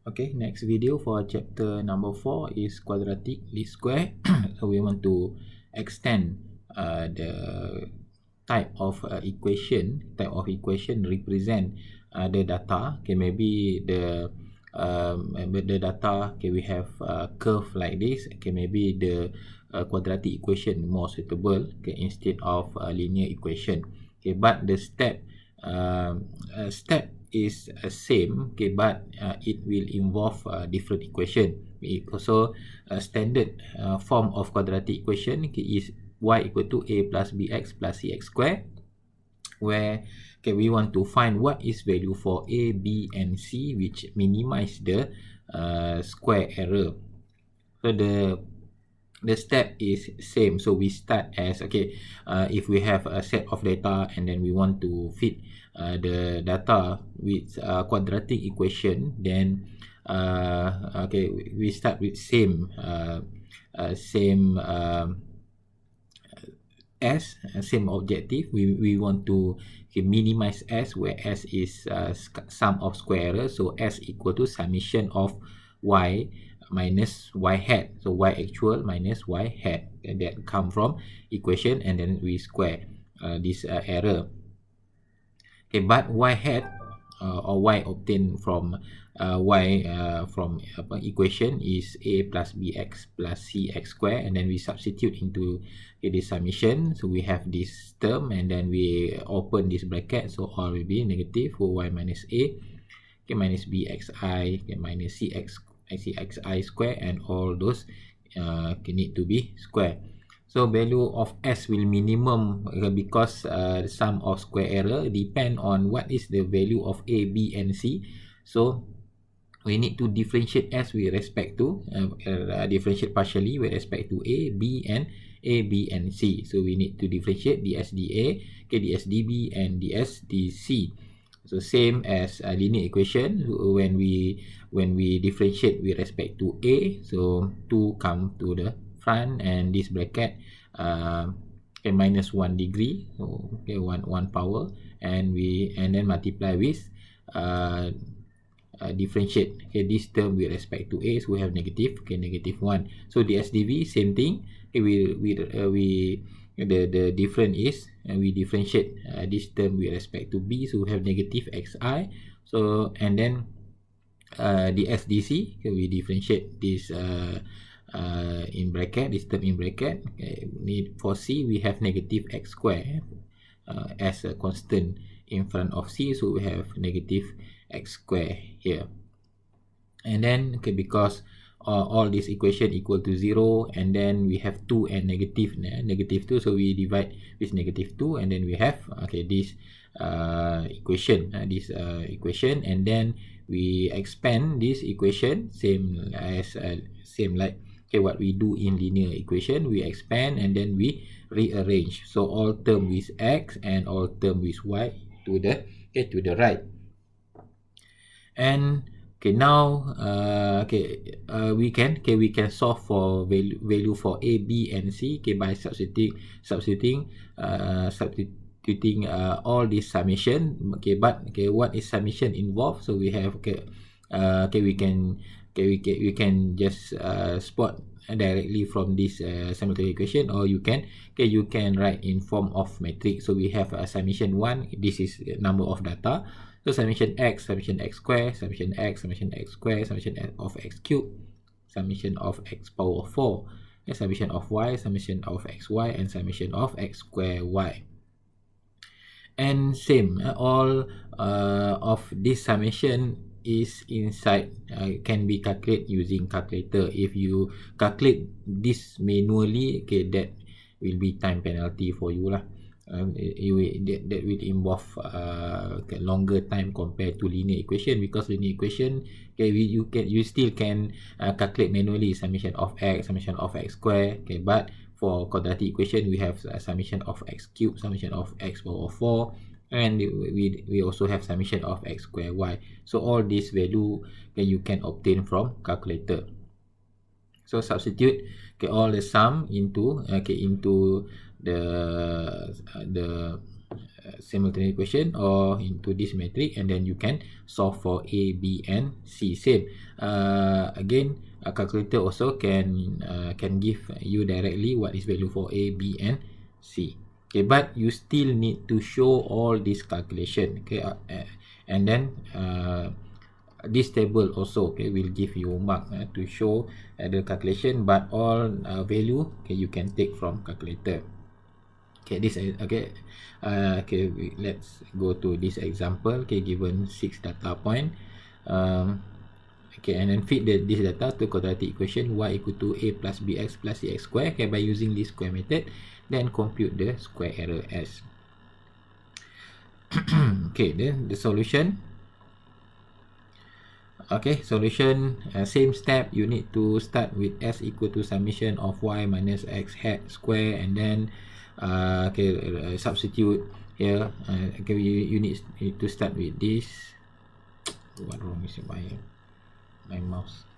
Okay, next video for chapter number 4 is quadratic least square. So we want to extend the type of equation represent the data. Okay, maybe the data, okay, we have a curve like this. Okay, maybe the quadratic equation more suitable, okay, instead of a linear equation. Okay, but the step is same, okay, but it will involve different equation. It also standard form of quadratic equation, okay, is y equal to a plus bx plus cx square, where, okay, we want to find what is value for a, b and c, which minimize the square error. So the step is same. So we start as, okay, if we have a set of data and then we want to fit the data with quadratic equation, then okay, we start with same same objective. We want to, okay, minimize s, where s is sum of square error. So s equal to summation of y minus y hat. So y actual minus y hat, and that come from equation, and then we square this error. Okay, but y hat or y obtained from from equation is a plus bx plus cx square, and then we substitute into this summation. So we have this term, and then we open this bracket, so all will be negative for y minus a, okay, minus bxi, okay, minus cxi square, and all those need to be square. So value of s will minimum because the sum of square error depend on what is the value of a, b and c. So we need to differentiate s with respect to differentiate partially with respect to a, b and c. So we need to differentiate ds dA, okay, ds dB and ds dC. So same as a linear equation. When we differentiate with respect to a, so 2 come to the front, and this bracket okay, minus 1 degree, so okay, one power, and then multiply with differentiate, okay, this term with respect to a, so we have negative, okay, negative 1. So ds dv same thing, okay, we the difference is we differentiate this term with respect to b, so we have negative xi. So and then ds dc, okay, we differentiate this in bracket, this term in bracket. Okay, for c we have negative x square as a constant in front of c, so we have negative x square here. And then, okay, because all this equation equal to 0, and then we have 2 and negative 2, so we divide with negative 2, and then we have, okay, this equation, and then we expand this equation, same like, okay, what we do in linear equation. We expand and then we rearrange, so all term with x and all term with y to the right. And okay, now we can solve for value for a, b and c, okay, by substituting all this summation. Okay, but okay, what is summation involved? So we have, we can just spot directly from this simultaneous equation, or you can write in form of matrix. So we have a summation 1, this is number of data. So summation x square, summation x square, summation of x cube, summation of x power 4, and summation of y, summation of xy, and summation of x square y. And same, all of this summation is inside, can be calculated using calculator. If you calculate this manually, okay, that will be time penalty for you lah. That will involve longer time compared to linear equation, because linear equation, okay, you still can calculate manually summation of x square, okay, but for quadratic equation we have summation of x cube, summation of x power 4, and we also have summation of x square y. So all this value, okay, you can obtain from calculator. So substitute, okay, all the sum into the simultaneous equation or into this matrix, and then you can solve for A, B, and C. Same. Again, a calculator also can give you directly what is value for A, B, and C. Okay, but you still need to show all this calculation. Okay, and then this table also, okay, will give you mark to show the calculation, but all value, okay, you can take from calculator. Okay, this okay. Okay, let's go to this example. Okay, given 6 data point. Okay, and then fit this data to quadratic equation y equal to a plus bx plus cx square. Okay, by using this square method, then compute the square error s. Okay, then the solution. Okay, solution, same step. You need to start with s equal to summation of y minus x hat square, and then substitute here. Okay, you need to start with this. What wrong is my mouse?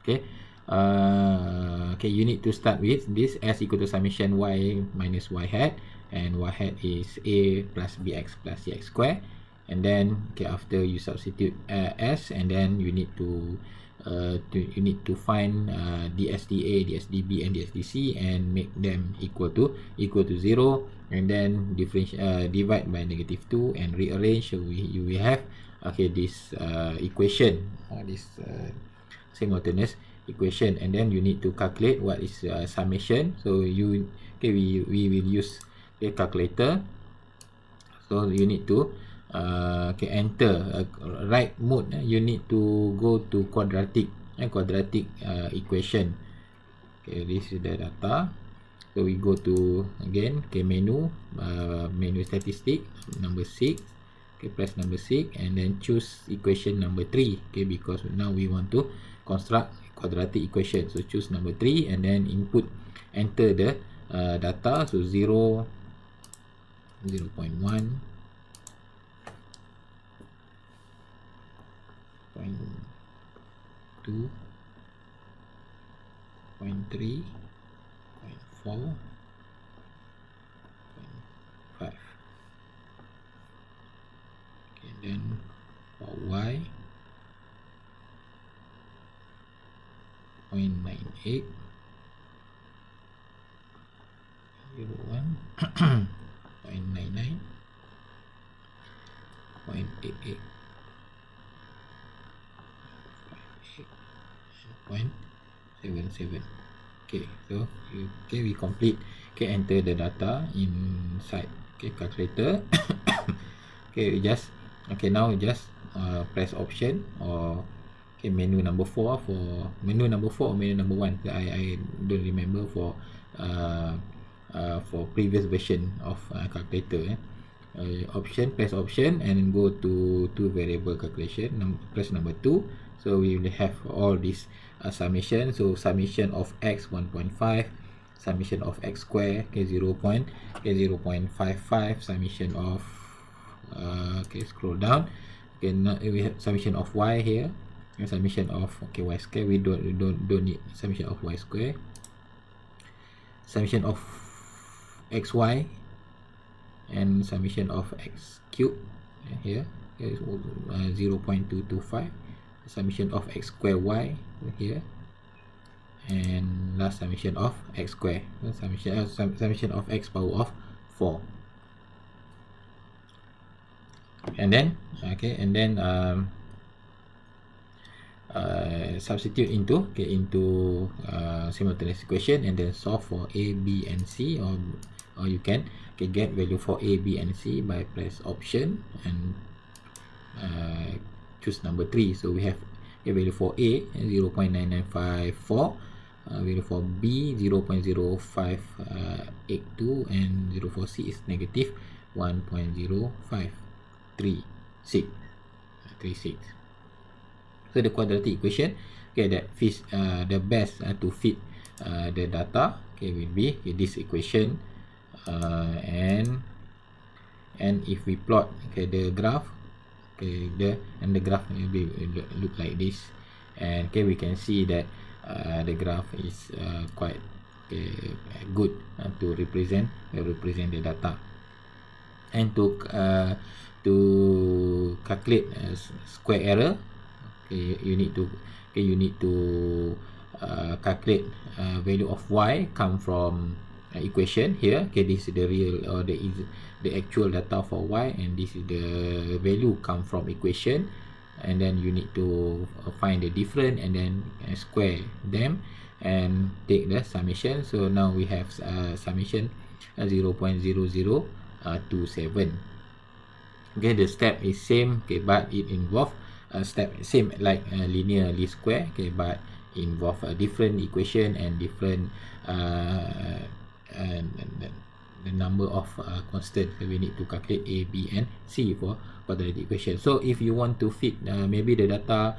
Okay. Okay, you need to start with this s equal to summation y minus y hat, and y hat is a plus bx plus cx square, and then okay, after you substitute s, and then you need to find dsdA, dsdB, and dsdC, and make them equal to 0, and then divide by -2 and rearrange. So we have okay this equation, this simultaneous equation, and then you need to calculate what is summation. So we will use a calculator. So you need to enter right mode. You need to go to quadratic equation. Okay, this is the data. So we go to again menu statistic number 6. Okay, press number 6 and then choose equation number 3. Okay, because now we want to construct quadratic equation. So choose number 3 and then enter the data. So 0, 0.1, 0.2, 0.3, 0.4, 0.5. Okay, then for y 0.98, 0.1, 0.99, 0.88, 0.77. Okay, so we complete. Okay, enter the data inside calculator. Okay, now just press option or menu number 4 for menu number 4 or menu number 1. I don't remember for previous version of calculator. Press option and go to variable calculation. Press number 2. So we will have all this summation. So summation of x 1.5, summation of x square 0.55, summation of scroll down. We have summation of y here, and summation of y square. We don't need summation of y square. Summation of xy and summation of x cube here is 0.225. Summation of x square y here, and last summation of x square, summation of x power of 4. And then substitute into simultaneous equation, and then solve for a, b, and c, or you can get value for a, b, and c by press option and choose number 3. So we have a value for a 0.9954, value for b 0.0582, and 0 for c is negative 1.0536. So the quadratic equation that fits the best to fit the data will be this equation, and if we plot the graph, the graph will look like this, and we can see that the graph is quite good to represent the data. And to calculate square error, you need to calculate value of y come from equation here. This is the real or the actual data for y, and this is the value come from equation, and then you need to find the difference and then square them and take the summation. So now we have summation 0.0027. The step is same, but it involve step same like linear least square, but involve a different equation and different the number of constant. So we need to calculate a, b, and c for quadratic equation. So if you want to fit maybe the data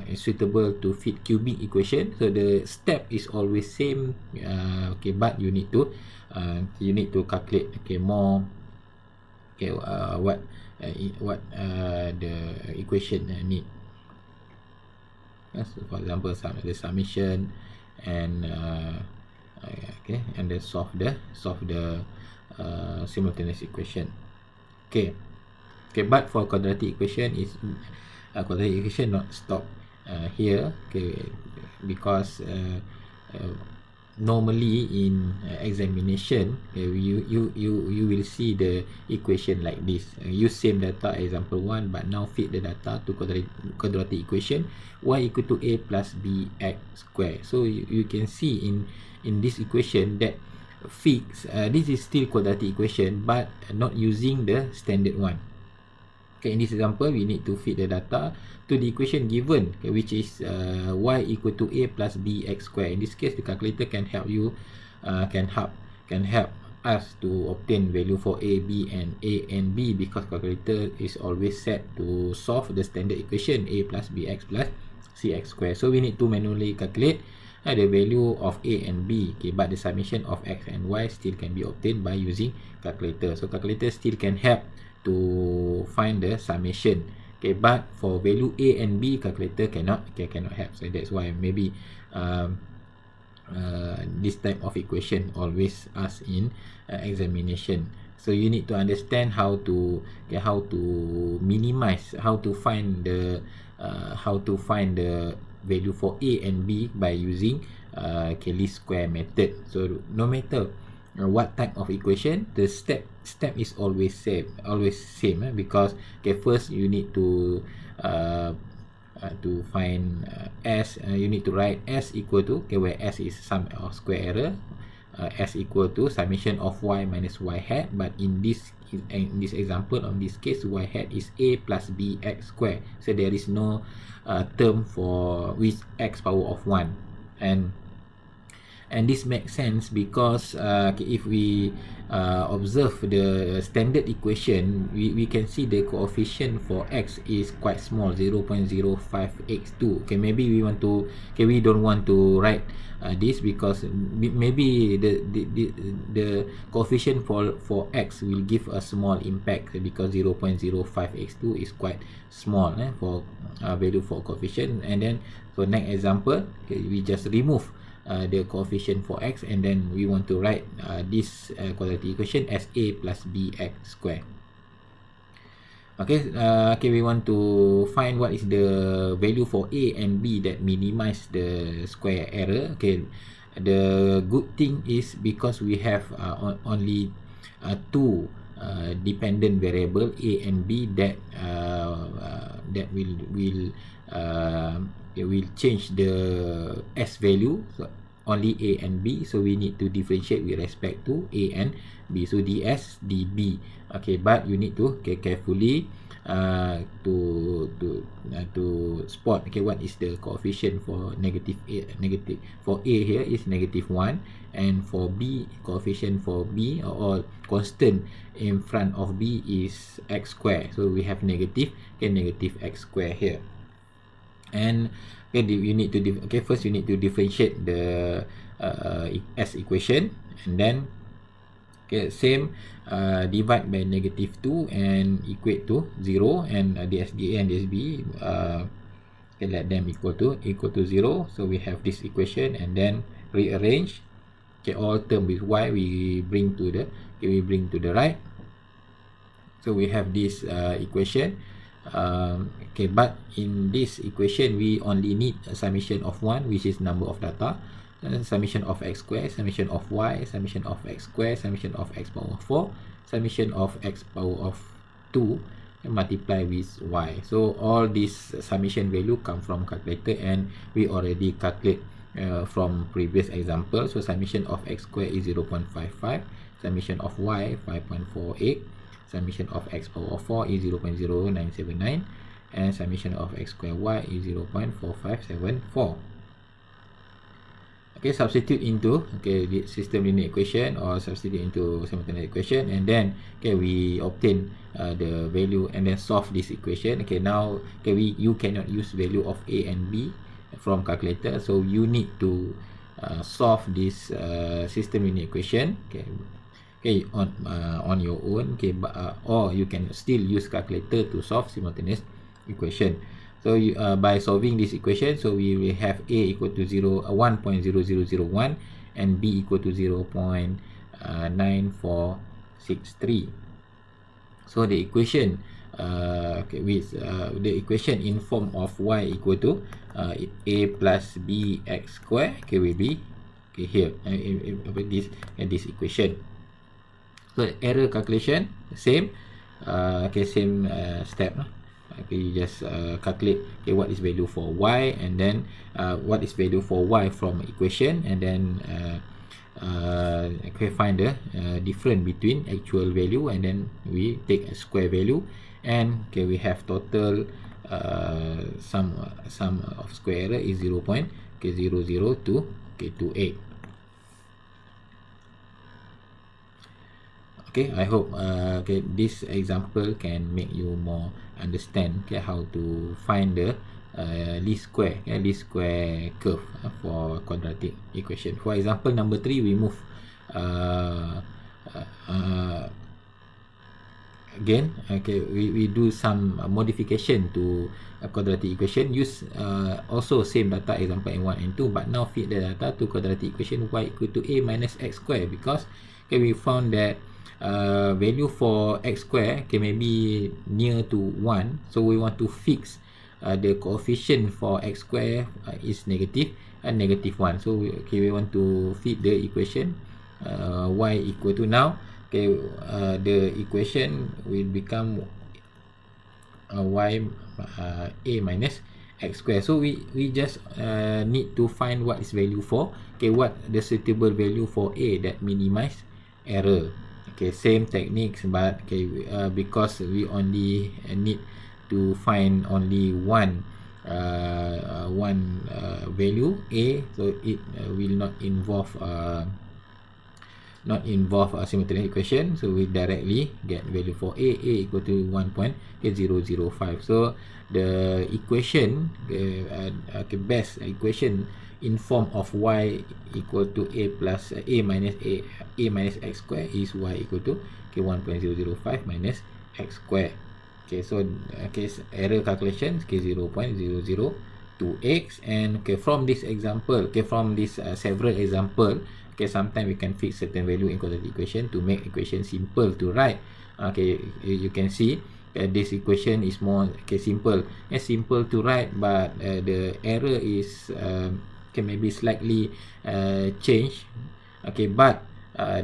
is suitable to fit cubic equation, so the step is always same, but you need to calculate more what the equation need. So for example, the summation and and then solve the simultaneous equation. But for quadratic equation is quadratic equation not stop here, because normally in examination, you will see the equation like this. Use same data example 1, but now fit the data to quadratic equation y equal to a plus b x square. So you can see in this equation that fix this is still quadratic equation but not using the standard one. In this example, we need to fit the data to the equation given, which is y equal to a plus b x square. In this case, the calculator can help you, can help us to obtain value for a, b, and b, because calculator is always set to solve the standard equation a plus bx plus cx square. So we need to manually calculate the value of a and b, but the summation of x and y still can be obtained by using calculator. So calculator still can help to find the summation, but for value a and b, calculator cannot help. So that's why maybe this type of equation always asked in examination. So you need to understand how to minimize, how to find the value for a and b by using least square method. So no matter what type of equation, the step is always same, because first you need to find s. You need to write s equal to where s is sum of square error, s equal to summation of y minus y hat, but in this example, on this case, y hat is a plus bx square. So there is no term for with x power of 1, and this makes sense because if we observe the standard equation, we can see the coefficient for x is quite small, 0.05x2. Maybe we want to we don't want to write this because maybe the coefficient for x will give a small impact, because 0.05x2 is quite small for value for coefficient. And then for next example, we just remove the coefficient for x, and then we want to write this quadratic equation as a plus bx square. We want to find what is the value for a and b that minimize the square error. The good thing is because we have only two dependent variable a and b that will change the s value, so only a and b, so we need to differentiate with respect to a and b, so ds db. But you need to carefully to spot what is the coefficient for negative for a here is -1, and for b, coefficient for b or constant in front of b is x square, so we have negative x square here. And you need to first you need to differentiate the s equation, and then same divide by -2 and equate to 0, and dsda and dsb let them equal to 0. So we have this equation, and then rearrange Okay, all term with y we bring to the right. So we have this equation. Okay, but in this equation we only need a summation of 1, which is number of data, and summation of x square, summation of y, summation of x square, summation of x power 4, summation of x power of 2, and multiply with y. So all this summation value come from calculator, and we already calculate from previous example. So summation of x square is 0.55, summation of y 5.48, summation of x power 4 is 0.0979, and summation of x square y is 0.4574. Okay, substitute into the system linear equation, or substitute into simultaneous equation, and then we obtain the value and then solve this equation. Okay, now you cannot use value of a and b from calculator, so you need to solve this system linear equation on your own, or you can still use calculator to solve simultaneous equation. So by solving this equation, so we will have a equal to 1.0001 and b equal to 0.9463. So the equation with the equation in form of y equal to a plus b x square will be here this equation. So error calculation same, same step. You just calculate what is value for y, and then what is value for y from equation, and then find the difference between actual value, and then we take a square value, and we have total sum of square error is 0.00228. Okay, I hope this example can make you more understand how to find the least square curve for quadratic equation. For example number 3, we move again. We do some modification to a quadratic equation. Use also same data, example n1 and 2, but now fit the data to quadratic equation y equal to a minus x square, because we found that value for x square may be near to 1, so we want to fix the coefficient for x square is negative and -1. So we want to fit the equation y equal to, now the equation will become y a minus x square. So we just need to find what is value for what the suitable value for a that minimize error. Same techniques, but because we only need to find only one value a, so it will not involve a simultaneous equation. So we directly get value for a equal to 1.005. So the equation, best equation in form of y equal to a plus a minus x square is y equal to 1.005 minus x square. So error calculation 0.002x, and from this example, from this several example, sometimes we can fix certain value in quadratic equation to make equation simple to write. You can see this equation is more simple to write, but the error is maybe slightly change. But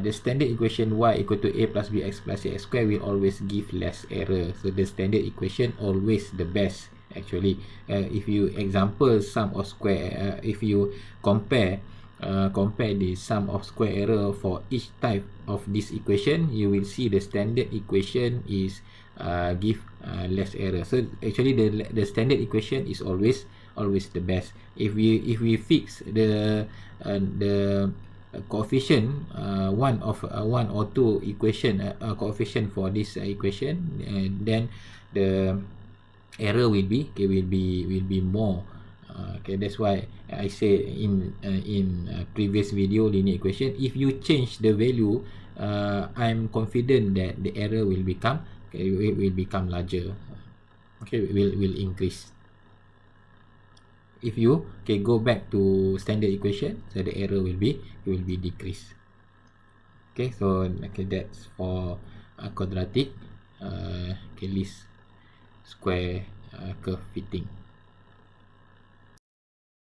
the standard equation y equal to a plus bx plus c x square will always give less error. So the standard equation always the best actually. If you example sum of square, if you compare the sum of square error for each type of this equation, you will see the standard equation is give less error. So actually the standard equation is always the best. If we fix the coefficient one or two equation coefficient for this equation, then the error will be more. That's why I say in previous video linear equation, if you change the value, I'm confident that the error will become will become larger. Will increase. if you go back to standard equation, so the error will be decreased. Okay, so that's for quadratic least square curve fitting.